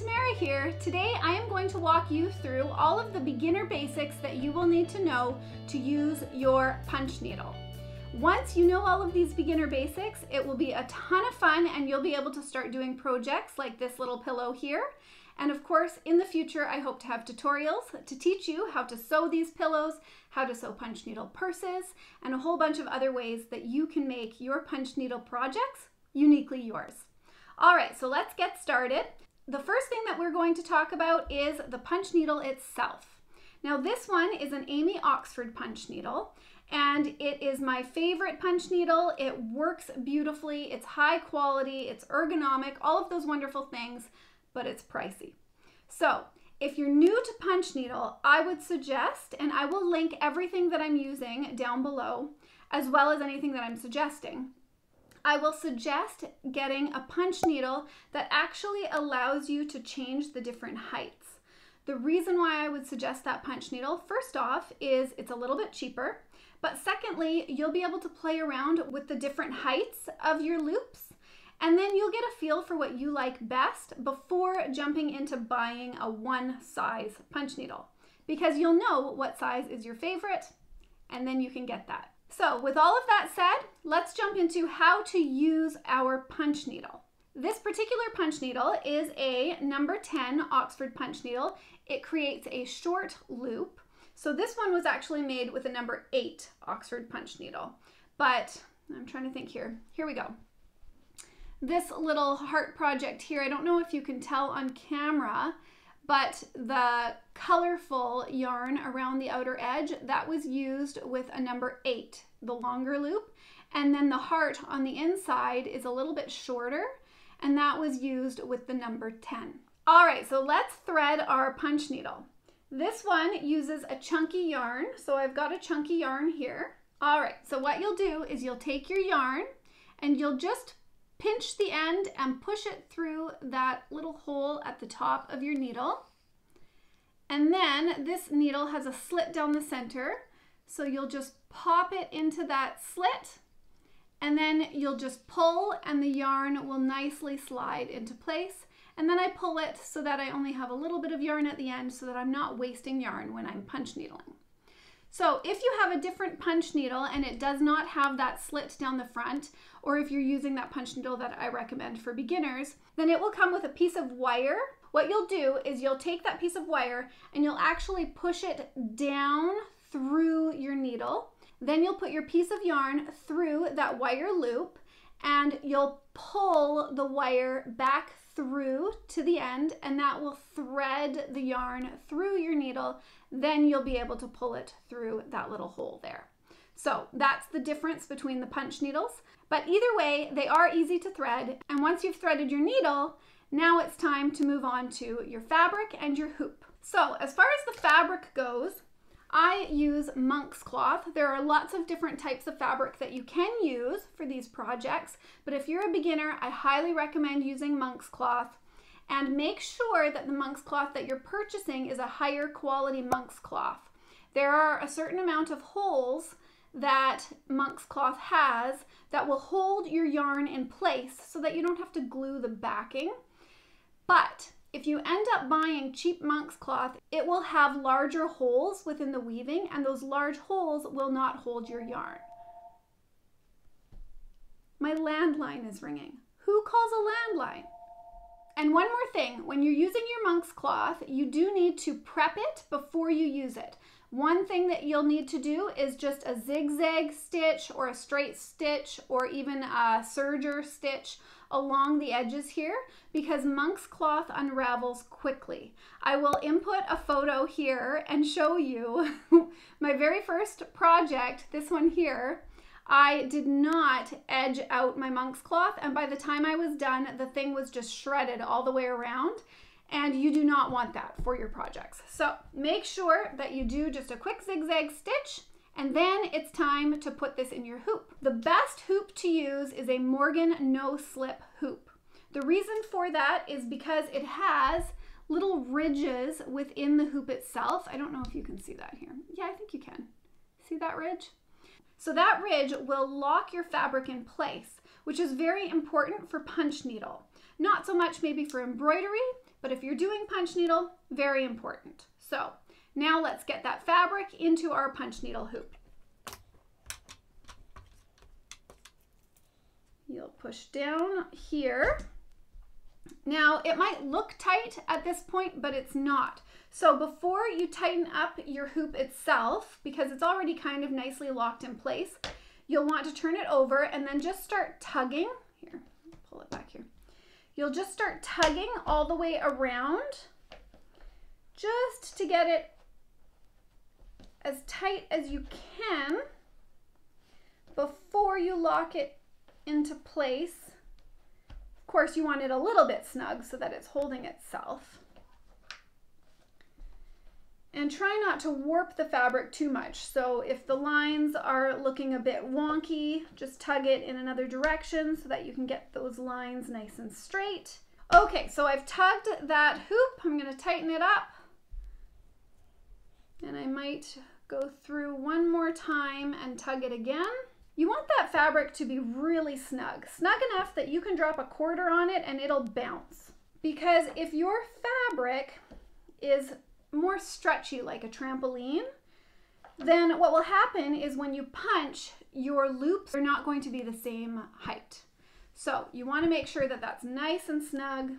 Tamara here. Today I am going to walk you through all of the beginner basics that you will need to know to use your punch needle. Once you know all of these beginner basics, it will be a ton of fun and you'll be able to start doing projects like this little pillow here. And of course, in the future, I hope to have tutorials to teach you how to sew these pillows, how to sew punch needle purses, and a whole bunch of other ways that you can make your punch needle projects uniquely yours. All right, so let's get started. The first thing that we're going to talk about is the punch needle itself. Now this one is an Amy Oxford punch needle, and it is my favorite punch needle. It works beautifully, it's high quality, it's ergonomic, all of those wonderful things, but it's pricey. So if you're new to punch needle, I would suggest, and I will link everything that I'm using down below, as well as anything that I'm suggesting, I will suggest getting a punch needle that actually allows you to change the different heights. The reason why I would suggest that punch needle, first off, is it's a little bit cheaper, but secondly, you'll be able to play around with the different heights of your loops, and then you'll get a feel for what you like best before jumping into buying a one size punch needle, because you'll know what size is your favorite, and then you can get that. So with all of that said, let's jump into how to use our punch needle. This particular punch needle is a number 10 Oxford punch needle. It creates a short loop. So this one was actually made with a number 8 Oxford punch needle. But I'm trying to think here. Here we go. This little heart project here, I don't know if you can tell on camera, but the colorful yarn around the outer edge, that was used with a number 8, the longer loop. And then the heart on the inside is a little bit shorter, and that was used with the number 10. All right, so let's thread our punch needle. This one uses a chunky yarn, so I've got a chunky yarn here. All right, so what you'll do is you'll take your yarn and you'll just pinch the end and push it through that little hole at the top of your needle. And then this needle has a slit down the center, so you'll just pop it into that slit, and then you'll just pull and the yarn will nicely slide into place. And then I pull it so that I only have a little bit of yarn at the end so that I'm not wasting yarn when I'm punch needling. So if you have a different punch needle and it does not have that slit down the front, or if you're using that punch needle that I recommend for beginners, then it will come with a piece of wire. What you'll do is you'll take that piece of wire and you'll actually push it down through your needle. Then you'll put your piece of yarn through that wire loop and you'll pull the wire back through to the end, and that will thread the yarn through your needle. Then you'll be able to pull it through that little hole there. So that's the difference between the punch needles. But either way, they are easy to thread. And once you've threaded your needle, now it's time to move on to your fabric and your hoop. So as far as the fabric goes, I use monk's cloth. There are lots of different types of fabric that you can use for these projects, but if you're a beginner, I highly recommend using monk's cloth. And make sure that the monk's cloth that you're purchasing is a higher quality monk's cloth. There are a certain amount of holes that monk's cloth has that will hold your yarn in place so that you don't have to glue the backing. But if you end up buying cheap monk's cloth, it will have larger holes within the weaving, and those large holes will not hold your yarn. My landline is ringing. Who calls a landline? And one more thing, when you're using your monk's cloth, you do need to prep it before you use it. One thing that you'll need to do is just a zigzag stitch or a straight stitch or even a serger stitch along the edges here, because monk's cloth unravels quickly. I will input a photo here and show you my very first project, this one here. I did not edge out my monk's cloth, and by the time I was done, the thing was just shredded all the way around, and you do not want that for your projects. So make sure that you do just a quick zigzag stitch, and then it's time to put this in your hoop. The best hoop to use is a Morgan no-slip hoop. The reason for that is because it has little ridges within the hoop itself. I don't know if you can see that here. Yeah, I think you can. See that ridge? So that ridge will lock your fabric in place, which is very important for punch needle. Not so much maybe for embroidery, But if you're doing punch needle, very important. So now let's get that fabric into our punch needle hoop. You'll push down here. Now it might look tight at this point, but it's not. So before you tighten up your hoop itself, because it's already kind of nicely locked in place, you'll want to turn it over and then just start tugging. Here, pull it back here. You'll just start tugging all the way around just to get it as tight as you can before you lock it into place. Of course, you want it a little bit snug so that it's holding itself. And try not to warp the fabric too much. So if the lines are looking a bit wonky, just tug it in another direction so that you can get those lines nice and straight. Okay, so I've tugged that hoop. I'm going to tighten it up. And I might go through one more time and tug it again. You want that fabric to be really snug. Snug enough that you can drop a quarter on it and it'll bounce. Because if your fabric is more stretchy like a trampoline, then what will happen is when you punch, your loops are not going to be the same height. So you want to make sure that that's nice and snug.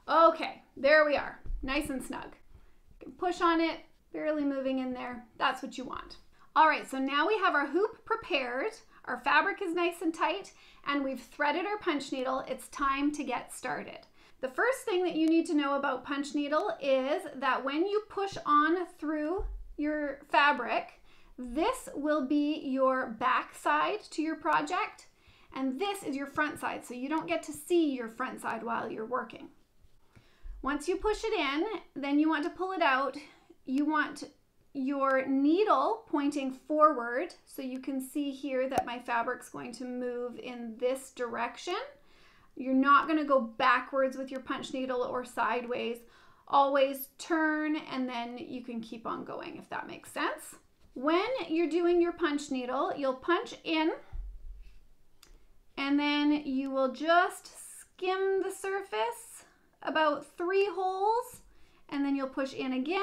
Okay, there we are, nice and snug. You can push on it, barely moving in there. That's what you want. All right, so now we have our hoop prepared. Our fabric is nice and tight, and we've threaded our punch needle. It's time to get started. The first thing that you need to know about punch needle is that when you push on through your fabric, this will be your back side to your project, and this is your front side, so you don't get to see your front side while you're working. Once you push it in, then you want to pull it out. You want your needle pointing forward, so you can see here that my fabric's going to move in this direction. You're not going to go backwards with your punch needle or sideways. Always turn and then you can keep on going, if that makes sense. When you're doing your punch needle, you'll punch in and then you will just skim the surface about 3 holes, and then you'll push in again,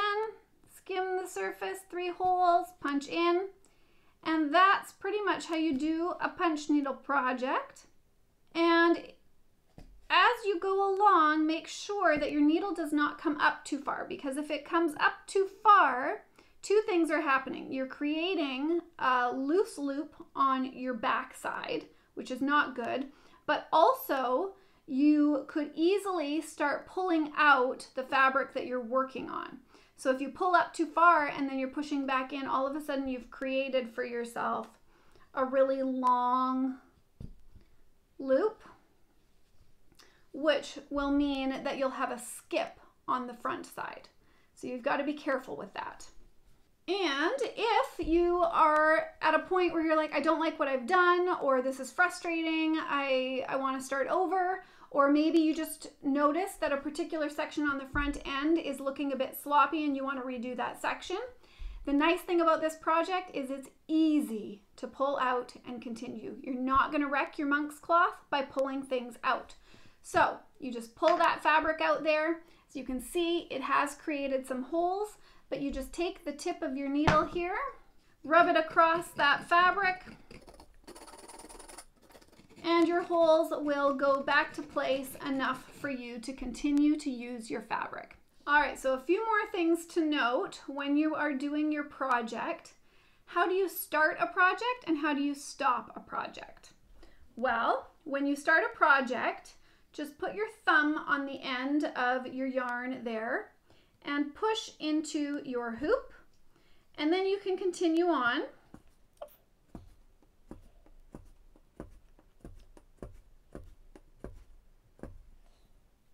skim the surface, 3 holes, punch in, and that's pretty much how you do a punch needle project. And as you go along, make sure that your needle does not come up too far, because if it comes up too far, 2 things are happening. You're creating a loose loop on your back side, which is not good, but also you could easily start pulling out the fabric that you're working on. So if you pull up too far and then you're pushing back in, all of a sudden you've created for yourself a really long loop, which will mean that you'll have a skip on the front side. So you've got to be careful with that. And if you are at a point where you're like, I don't like what I've done, or this is frustrating, I want to start over, or maybe you just notice that a particular section on the front end is looking a bit sloppy and you want to redo that section. The nice thing about this project is it's easy to pull out and continue. You're not going to wreck your monk's cloth by pulling things out. So you just pull that fabric out there. As you can see, it has created some holes, but you just take the tip of your needle here, rub it across that fabric, and your holes will go back to place enough for you to continue to use your fabric. All right, so a few more things to note when you are doing your project. How do you start a project and how do you stop a project? Well, when you start a project, just put your thumb on the end of your yarn there and push into your hoop, and then you can continue on.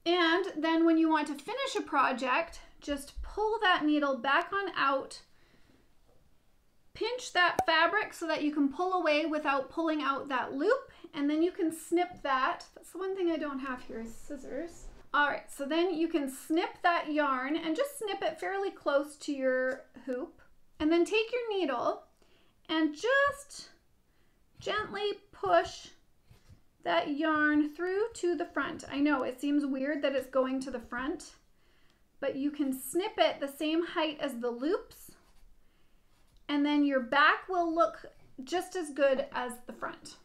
And then when you want to finish a project, just pull that needle back on out, pinch that fabric so that you can pull away without pulling out that loop, and then you can snip that. That's the one thing I don't have here is scissors. All right, so then you can snip that yarn and just snip it fairly close to your hoop, and then take your needle and just gently push that yarn through to the front. I know it seems weird that it's going to the front, but you can snip it the same height as the loops, and then your back will look just as good as the front.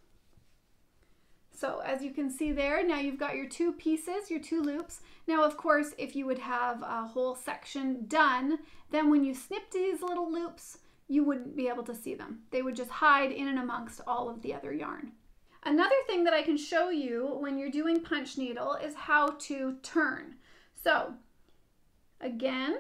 So as you can see there, now you've got your two pieces, your two loops. Now, of course, if you would have a whole section done, then when you snip these little loops, you wouldn't be able to see them. They would just hide in and amongst all of the other yarn. Another thing that I can show you when you're doing punch needle is how to turn. So again,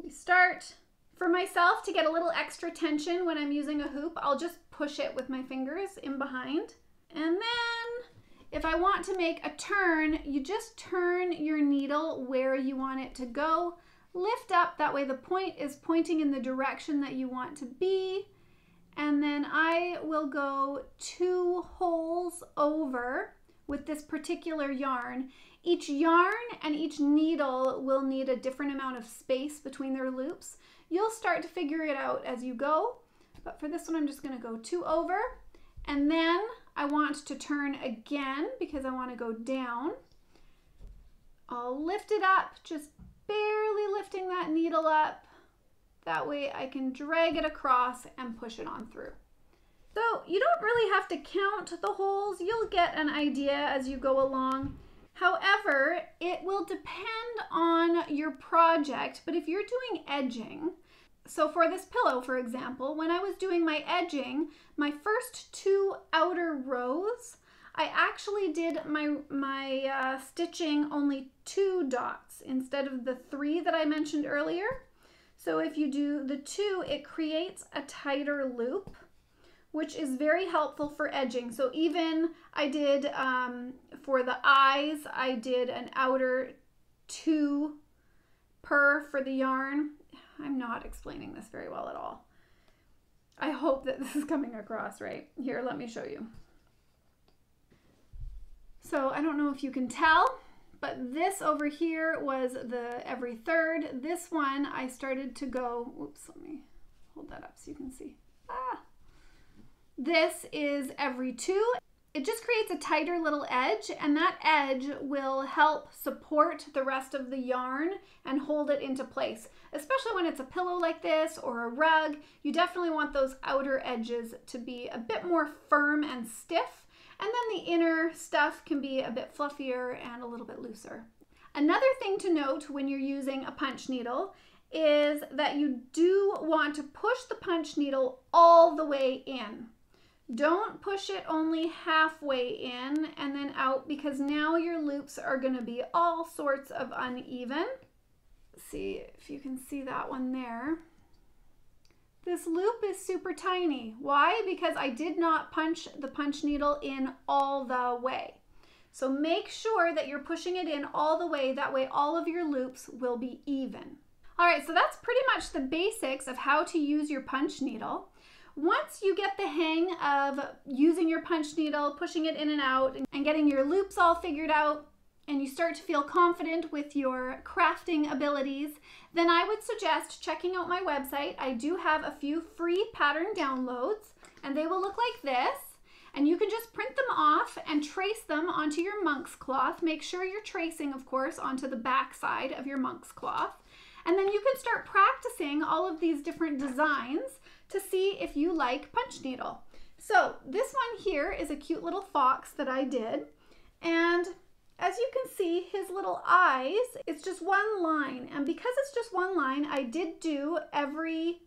we start. For myself, to get a little extra tension when I'm using a hoop, I'll just push it with my fingers in behind. And then if I want to make a turn, you just turn your needle where you want it to go. Lift up, that way the point is pointing in the direction that you want to be. And then I will go 2 holes over with this particular yarn. Each yarn and each needle will need a different amount of space between their loops. You'll start to figure it out as you go, but for this one I'm just going to go 2 over, and then I want to turn again because I want to go down. I'll lift it up, just barely lifting that needle up. That way I can drag it across and push it on through. So you don't really have to count the holes. You'll get an idea as you go along. However, it will depend on your project, but if you're doing edging, so for this pillow, for example, when I was doing my edging, my first 2 outer rows, I actually did my stitching only 2 dots instead of the 3 that I mentioned earlier. So if you do the 2, it creates a tighter loop, which is very helpful for edging. So even I did, for the eyes, I did an outer 2 per for the yarn. I'm not explaining this very well at all. I hope that this is coming across right. Here, let me show you. So I don't know if you can tell, but this over here was the every third. This one I started to go, oops, let me hold that up so you can see. This is every 2. It just creates a tighter little edge, and that edge will help support the rest of the yarn and hold it into place. Especially when it's a pillow like this or a rug, you definitely want those outer edges to be a bit more firm and stiff, and then the inner stuff can be a bit fluffier and a little bit looser. Another thing to note when you're using a punch needle is that you do want to push the punch needle all the way in. Don't push it only halfway in and then out, because now your loops are going to be all sorts of uneven. Let's see if you can see that one there. This loop is super tiny. Why? Because I did not punch the punch needle in all the way. So make sure that you're pushing it in all the way. That way all of your loops will be even. All right, so that's pretty much the basics of how to use your punch needle. Once you get the hang of using your punch needle, pushing it in and out, and getting your loops all figured out, and you start to feel confident with your crafting abilities, then I would suggest checking out my website. I do have a few free pattern downloads, and they will look like this. And you can just print them off and trace them onto your monk's cloth. Make sure you're tracing, of course, onto the back side of your monk's cloth. And then you can start practicing all of these different designs to see if you like punch needle. So this one here is a cute little fox that I did. And as you can see, his little eyes, it's just one line. And because it's just one line, I did do every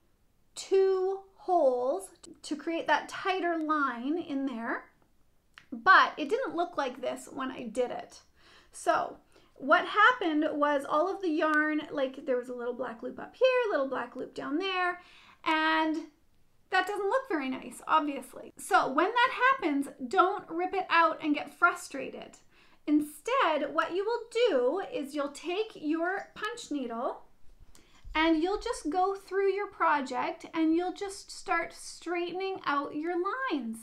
2 holes to create that tighter line in there. But it didn't look like this when I did it. So what happened was all of the yarn, like there was a little black loop up here, a little black loop down there, and that doesn't look very nice, obviously. So when that happens, don't rip it out and get frustrated. Instead, what you will do is you'll take your punch needle and you'll just go through your project and you'll just start straightening out your lines.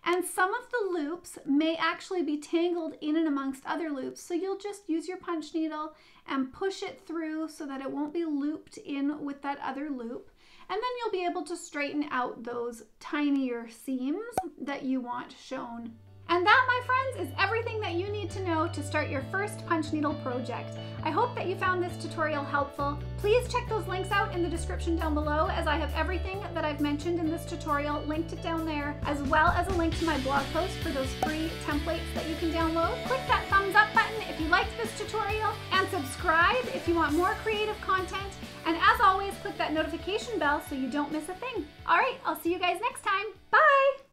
And some of the loops may actually be tangled in and amongst other loops. So you'll just use your punch needle and push it through so that it won't be looped in with that other loop. And then you'll be able to straighten out those tinier seams that you want shown And that, my friends, is everything that you need to know to start your first punch needle project. I hope that you found this tutorial helpful. Please check those links out in the description down below, as I have everything that I've mentioned in this tutorial linked it down there, as well as a link to my blog post for those free templates that you can download. Click that thumbs up button if you liked this tutorial, and subscribe if you want more creative content. And as always, click that notification bell so you don't miss a thing. All right, I'll see you guys next time.